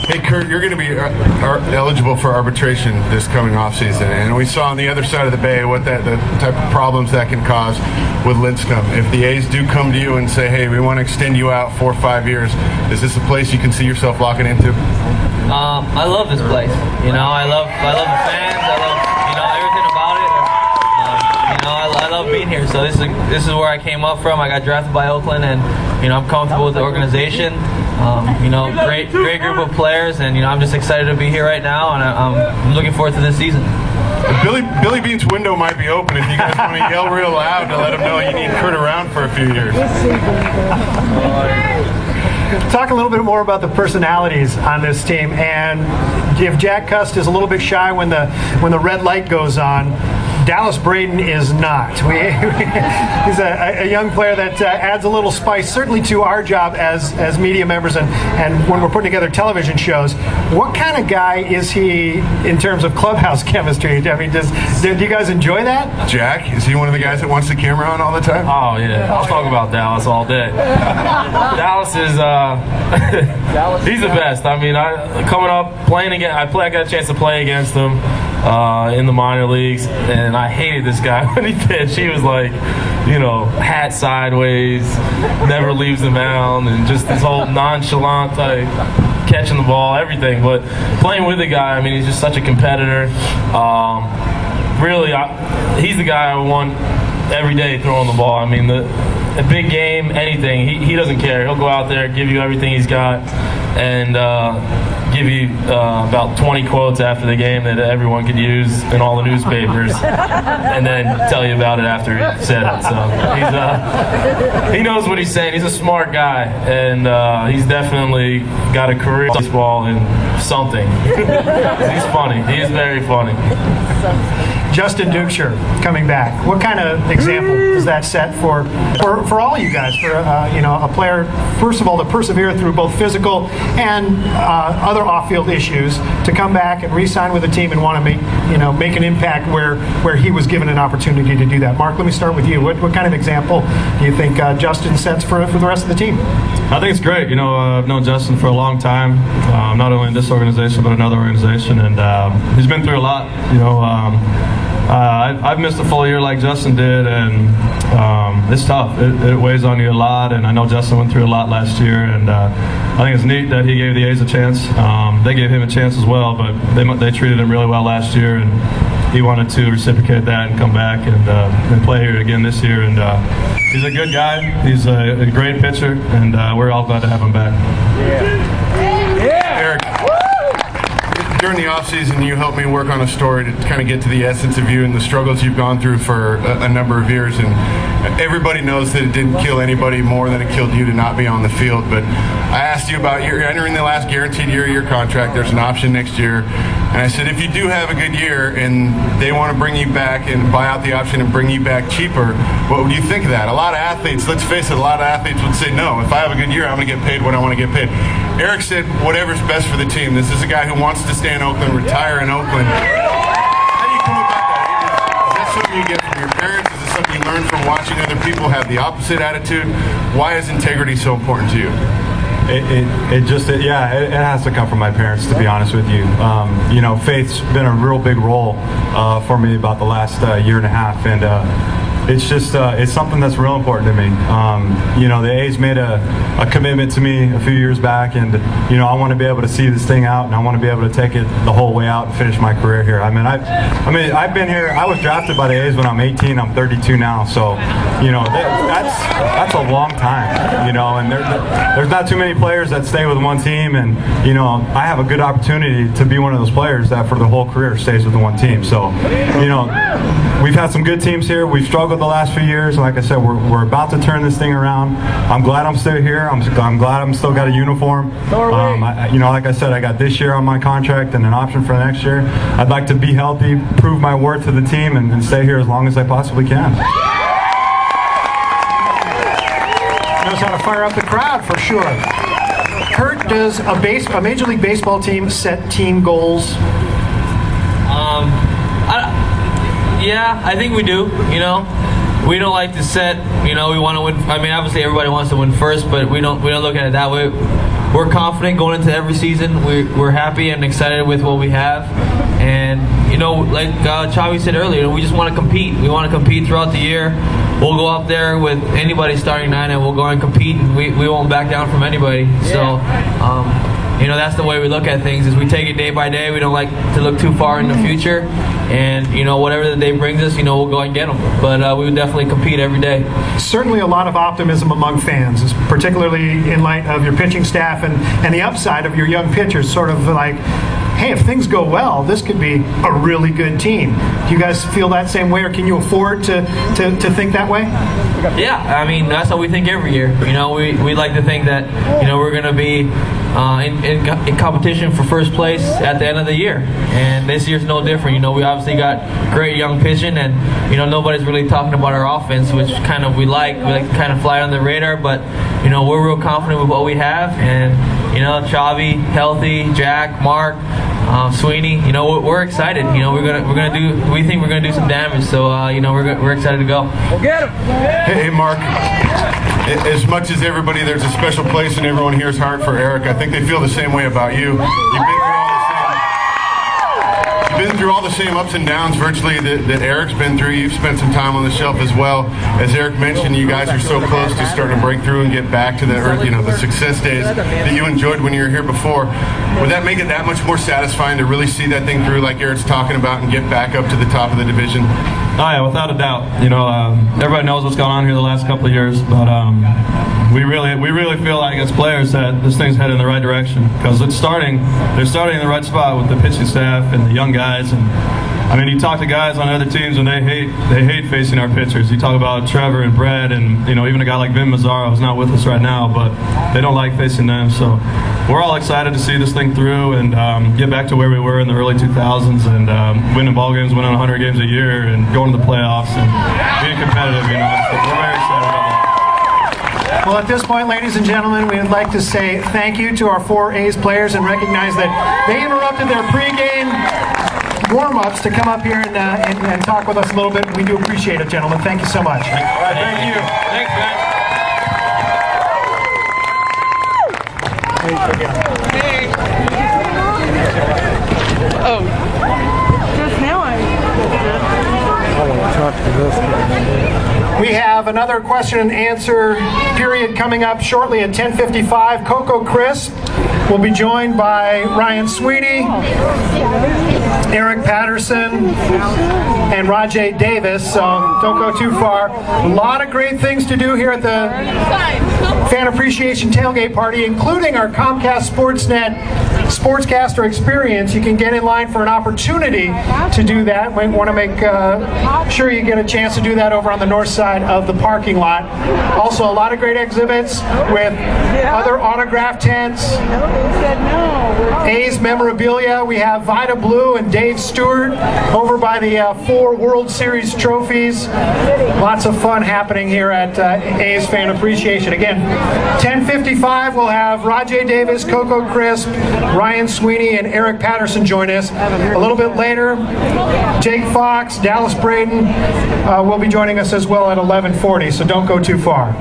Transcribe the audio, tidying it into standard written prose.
Hey Kurt, you're going to be eligible for arbitration this coming offseason, and we saw on the other side of the bay what the type of problems that can cause with Lincecum. If the A's do come to you and say, hey, we want to extend you out 4 or 5 years, is this a place you can see yourself locking into? I love this place. I love the fans. I love everything about it. I love being here. So this is where I came up from. I got drafted by Oakland, and I'm comfortable with the organization. Great group of players, and I'm just excited to be here right now, and I'm looking forward to this season. Billy Bean's window might be open if you guys want to yell real loud to let him know you need Kurt around for a few years. Talk a little bit more about the personalities on this team, and if Jack Cust is a little bit shy when the red light goes on, Dallas Braden is not. He's a young player that adds a little spice, certainly to our job as media members and when we're putting together television shows. What kind of guy is he in terms of clubhouse chemistry? I mean, do you guys enjoy that? Jack, is he one of the guys that wants the camera on all the time? Oh, yeah. I'll talk about Dallas all day. Dallas is, he's the best. I mean, coming up, playing again, I got a chance to play against him in the minor leagues, and I hated this guy when he pitched. He was like, hat sideways, never leaves the mound, and just this whole nonchalant type, catching the ball, everything. But playing with the guy, I mean, he's just such a competitor. Really, he's the guy I want every day throwing the ball. I mean, a big game, anything, he doesn't care. He'll go out there, give you everything he's got, and give you about 20 quotes after the game that everyone could use in all the newspapers, and then tell you about it after he said it. So he knows what he's saying. He's a smart guy, and he's definitely got a career in baseball in something. He's funny. He is very funny. Justin Dukeshire coming back. What kind of example does that set for all you guys? For a player, first of all, to persevere through both physical and other off-field issues, to come back and re-sign with the team and want to make an impact where he was given an opportunity to do that. Mark, let me start with you. What kind of example do you think Justin sets for the rest of the team? I think it's great. I've known Justin for a long time, not only in this organization but another organization, and he's been through a lot. I've missed a full year like Justin did, and it's tough. It weighs on you a lot, and I know Justin went through a lot last year, and I think it's neat that he gave the A's a chance. They gave him a chance as well, but they treated him really well last year, and he wanted to reciprocate that and come back and play here again this year. And he's a good guy. He's a great pitcher, and we're all glad to have him back. Eric, during the offseason, you helped me work on a story to kind of get to the essence of you and the struggles you've gone through for a number of years. And everybody knows that it didn't kill anybody more than it killed you to not be on the field. But I asked you about you're entering the last guaranteed year of your contract. There's an option next year. And I said, if you do have a good year and they want to bring you back and buy out the option and bring you back cheaper, what would you think of that? A lot of athletes, let's face it, a lot of athletes would say, no, if I have a good year, I'm going to get paid what I want to get paid. Eric said, whatever's best for the team. This is a guy who wants to stay in Oakland, retire in Oakland. How do you come about that? Is that something you get from your parents? Is it something you learn from watching other people have the opposite attitude? Why is integrity so important to you? It has to come from my parents, to be honest with you. Faith's been a real big role for me about the last year and a half, and it's just it's something that's real important to me. The A's made a commitment to me a few years back, and I want to be able to see this thing out, and I want to be able to take it the whole way out and finish my career here. I've been here. I was drafted by the A's when I'm 18. I'm 32 now, so that's a long time. And there's not too many players that stay with one team, and I have a good opportunity to be one of those players that for the whole career stays with the one team. So we've had some good teams here. We've struggled the last few years. Like I said, we're about to turn this thing around. I'm glad I'm still here. I'm glad I'm still got a uniform. Like I said, I got this year on my contract and an option for next year. I'd like to be healthy, prove my worth to the team, and stay here as long as I possibly can. Knows how to fire up the crowd for sure. Kurt, does a Major League Baseball team set team goals? Yeah, I think we do. We don't like to set. We want to win. I mean, obviously everybody wants to win first, but we don't look at it that way. we're confident going into every season. We're happy and excited with what we have. And, you know, like Chavi said earlier, we just want to compete. We want to compete throughout the year. We'll go up there with anybody starting 9 and we'll go and compete. And we won't back down from anybody. So, you know, that's the way we look at things, is we take it day by day. We don't like to look too far in the future. And, you know, whatever the day brings us, you know, we'll go and get them. But we would definitely compete every day. Certainly a lot of optimism among fans, particularly in light of your pitching staff and the upside of your young pitchers, sort of like, hey, if things go well, this could be a really good team. Do you guys feel that same way, or can you afford to think that way? Yeah, I mean, that's how we think every year. You know, we like to think that, you know, we're going to be in competition for first place at the end of the year. And this year's no different. You know, we obviously got great young pitching, and, you know, nobody's really talking about our offense, which kind of we like to kind of fly on the radar, but, you know, we're real confident with what we have. And, you know, Chavi, healthy, Jack, Mark, Sweeney, you know, we're excited. You know, we think we're gonna do some damage. So, you know, we're excited to go. We'll get him. Hey, Mark. As much as everybody, there's a special place in everyone here's heart for Eric. I think they feel the same way about you. You've been through all the same ups and downs virtually that Eric's been through. You've spent some time on the shelf as well. As Eric mentioned, you guys are so close to starting to break through and get back to the success days that you enjoyed when you were here before. Would that make it that much more satisfying to really see that thing through, like Eric's talking about, and get back up to the top of the division? Oh yeah, without a doubt. You know, everybody knows what's going on here the last couple of years, but we really feel like as players that this thing's headed in the right direction, because they're starting in the right spot with the pitching staff and the young guys. And I mean, you talk to guys on other teams and they hate facing our pitchers. You talk about Trevor and Brett, and, you know, even a guy like Vin Mazzaro, who's not with us right now, but they don't like facing them. So we're all excited to see this thing through and get back to where we were in the early 2000s and winning ball games, winning 100 games a year, and going to the playoffs and being competitive. You know, so we're very excited about that. Well, at this point, ladies and gentlemen, we would like to say thank you to our 4 A's players and recognize that they interrupted their pregame warm-ups to come up here and talk with us a little bit. We do appreciate it, gentlemen. Thank you so much. All right, thank you. Thanks, man. Oh, just now We have another question and answer period coming up shortly at 10:55. Coco Crisp will be joined by Ryan Sweeney, Eric Patterson, and Rajay Davis. So don't go too far. A lot of great things to do here at the Fan Appreciation Tailgate Party, including our Comcast Sportsnet Sportscaster Experience. You can get in line for an opportunity to do that. We want to make sure you get a chance to do that over on the north side of the parking lot. Also, a lot of great exhibits with other autograph tents, A's memorabilia. We have Vida Blue and Dave Stewart over by the 4 World Series trophies. Lots of fun happening here at A's Fan Appreciation. Again, 10:55, we'll have Rajay Davis, Coco Crisp, Ryan Sweeney, and Eric Patterson join us. A little bit later, Jake Fox, Dallas Braden will be joining us as well at 11:40, so don't go too far.